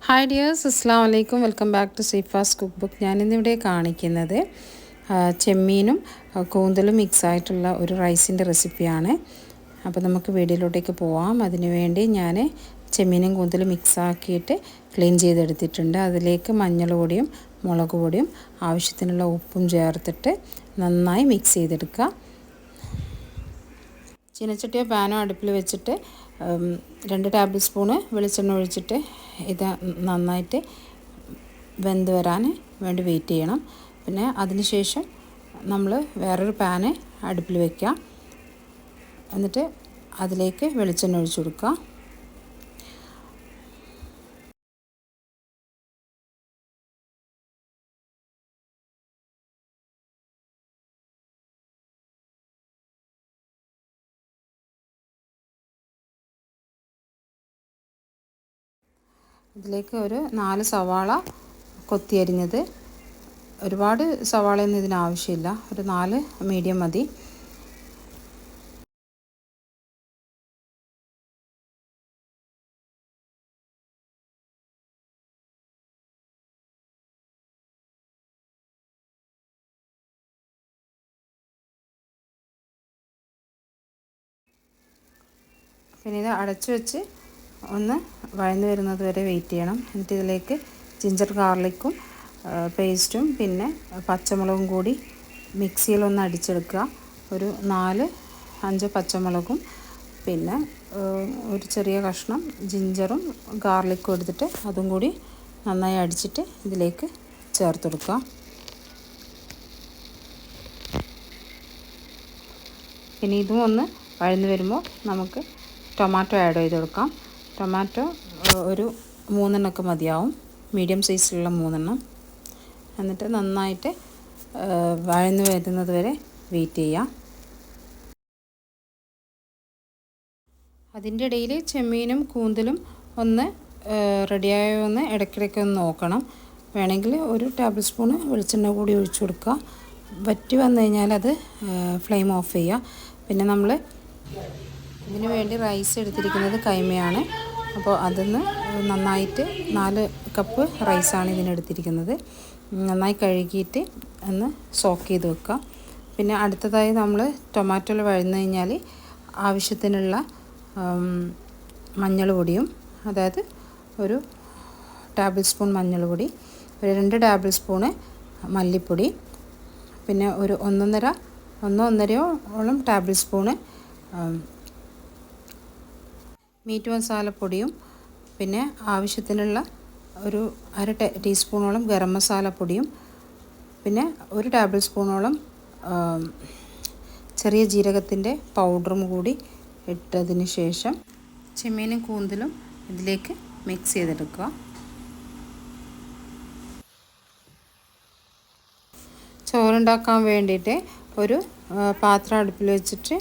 Hi dears, അസ്സലാമു അലൈക്കും. Welcome back to Seefa's cook book. ഞാനിന്നിവിടെ കാണിക്കുന്നത് ചെമ്മീനും കൂന്തലും മിക്സ് ആയിട്ടുള്ള ഒരു റൈസിൻ്റെ റെസിപ്പിയാണ്. അപ്പോൾ നമുക്ക് വീഡിയോയിലോട്ടേക്ക് പോവാം. അതിനുവേണ്ടി ഞാൻ ചെമ്മീനും കൂന്തലും മിക്സ് ആക്കിയിട്ട് ക്ലീൻ ചെയ്തെടുത്തിട്ടുണ്ട്. അതിലേക്ക് മഞ്ഞൾ പൊടിയും മുളക് പൊടിയും ആവശ്യത്തിനുള്ള ഉപ്പും ചേർത്തിട്ട് നന്നായി മിക്സ് ചെയ്തെടുക്കുക. ചീനച്ചട്ടിയോ പാനോ അടുപ്പിൽ വെച്ചിട്ട് 2 ടേബിൾ സ്പൂണ് വെളിച്ചെണ്ണ ഒഴിച്ചിട്ട് ഇത് നന്നായിട്ട് വെന്ത് വരാൻ വേണ്ടി വെയിറ്റ് ചെയ്യണം. പിന്നെ അതിന് ശേഷം നമ്മൾ വേറൊരു പാന് അടുപ്പിൽ വയ്ക്കുക. എന്നിട്ട് അതിലേക്ക് വെളിച്ചെണ്ണ ഒഴിച്ചു കൊടുക്കുക. ഇതിലേക്ക് ഒരു 4 സവാള കൊത്തി അരിഞ്ഞത്, ഒരുപാട് സവാളയൊന്നും ഇതിനാവശ്യമില്ല, ഒരു 4 മീഡിയം മതി. പിന്നെ ഇത് അടച്ചു വെച്ച് ഒന്ന് വഴന്നു വരുന്നത് വരെ വെയിറ്റ് ചെയ്യണം. എന്നിട്ട് ഇതിലേക്ക് ജിഞ്ചർ ഗാർലിക്കും പേസ്റ്റും പിന്നെ പച്ചമുളകും കൂടി മിക്സിയിലൊന്ന് അടിച്ചെടുക്കുക. ഒരു 4-5 പച്ചമുളകും പിന്നെ ഒരു ചെറിയ കഷ്ണം ജിഞ്ചറും ഗാർലിക്കും എടുത്തിട്ട് അതും കൂടി നന്നായി അടിച്ചിട്ട് ഇതിലേക്ക് ചേർത്ത് കൊടുക്കുക. പിന്നെ ഇതും ഒന്ന് വഴന്നു വരുമ്പോൾ നമുക്ക് ടൊമാറ്റോ ആഡ് ചെയ്ത് കൊടുക്കാം. ടൊമാറ്റോ ഒരു 3 എണ്ണമൊക്കെ മതിയാവും, മീഡിയം സൈസിലുള്ള 3 എണ്ണം. എന്നിട്ട് നന്നായിട്ട് വഴന്നു വരുന്നത് വരെ വെയിറ്റ് ചെയ്യാം. അതിൻ്റെ ഇടയിൽ ചെമ്മീനും കൂന്തലും ഒന്ന് റെഡിയായോ എന്ന് ഇടയ്ക്കിടയ്ക്ക് ഒന്ന് നോക്കണം. വേണമെങ്കിൽ ഒരു ടേബിൾ സ്പൂണ് വെളിച്ചെണ്ണ കൂടി ഒഴിച്ചു കൊടുക്കുക. വറ്റി വന്നു കഴിഞ്ഞാൽ അത് ഫ്ലെയിം ഓഫ് ചെയ്യുക. പിന്നെ നമ്മൾ ഇതിനു വേണ്ടി റൈസ് എടുത്തിരിക്കുന്നത് കൈമയാണ്. അപ്പോൾ അതിന്ന് നന്നായിട്ട് 4 കപ്പ് റൈസാണ് ഇതിനെടുത്തിരിക്കുന്നത്. നന്നായി കഴുകിയിട്ട് ഒന്ന് സോക്ക് ചെയ്ത് വെക്കുക. പിന്നെ അടുത്തതായി നമ്മൾ ടൊമാറ്റോയിൽ വഴന്നു കഴിഞ്ഞാൽ ആവശ്യത്തിനുള്ള മഞ്ഞൾ പൊടിയും, അതായത് ഒരു ടേബിൾ സ്പൂൺ മഞ്ഞൾ പൊടി, ഒരു 2 ടേബിൾ സ്പൂണ് മല്ലിപ്പൊടി, പിന്നെ ഒരു 1-1.5 ടേബിൾ സ്പൂണ് മീറ്റ് മസാലപ്പൊടിയും, പിന്നെ ആവശ്യത്തിനുള്ള ഒരു 1/2 ടീസ്പൂണോളം ഗരം മസാലപ്പൊടിയും, പിന്നെ 1 ടേബിൾ സ്പൂണോളം ചെറിയ ജീരകത്തിൻ്റെ പൗഡറും കൂടി ഇട്ടതിന് ശേഷം ചെമ്മീനും കൂന്തലും ഇതിലേക്ക് മിക്സ് ചെയ്തെടുക്കുക. ചോറുണ്ടാക്കാൻ വേണ്ടിയിട്ട് ഒരു പാത്രം അടുപ്പിൽ വെച്ചിട്ട്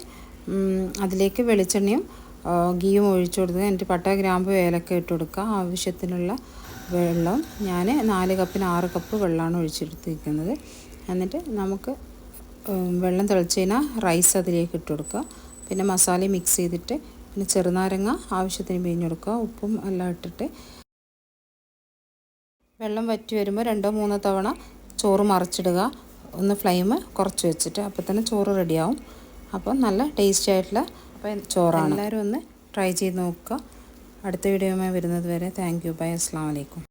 അതിലേക്ക് വെളിച്ചെണ്ണയും ഗീയും ഒഴിച്ചു കൊടുക്കുക. എന്നിട്ട് പട്ട, ഗ്രാമ്പു, ഏലക്ക ഇട്ട് കൊടുക്കുക. ആവശ്യത്തിനുള്ള വെള്ളം, ഞാൻ 4 കപ്പിന് 6 കപ്പ് വെള്ളമാണ് ഒഴിച്ചെടുത്തിരിക്കുന്നത്. എന്നിട്ട് നമുക്ക് വെള്ളം തിളച്ച് കഴിഞ്ഞാൽ റൈസ് അതിലേക്ക് ഇട്ട് കൊടുക്കുക. പിന്നെ മസാല മിക്സ് ചെയ്തിട്ട് പിന്നെ ചെറുനാരങ്ങ ആവശ്യത്തിന് പിഴിഞ്ഞ് കൊടുക്കുക. ഉപ്പും എല്ലാം ഇട്ടിട്ട് വെള്ളം വറ്റി വരുമ്പോൾ 2-3 തവണ ചോറ് മറിച്ചിടുക. ഒന്ന് ഫ്ലെയിം കുറച്ച് വെച്ചിട്ട്, അപ്പോൾ തന്നെ ചോറ് റെഡിയാവും. അപ്പോൾ നല്ല ടേസ്റ്റി ആയിട്ടുള്ള ചോറാണ്. എല്ലാവരും ഒന്ന് ട്രൈ ചെയ്ത് നോക്കുക. അടുത്ത വീഡിയോയുമായി വരുന്നത് വരെ താങ്ക് യു. ബൈ. അസ്സലാമു അലൈക്കും.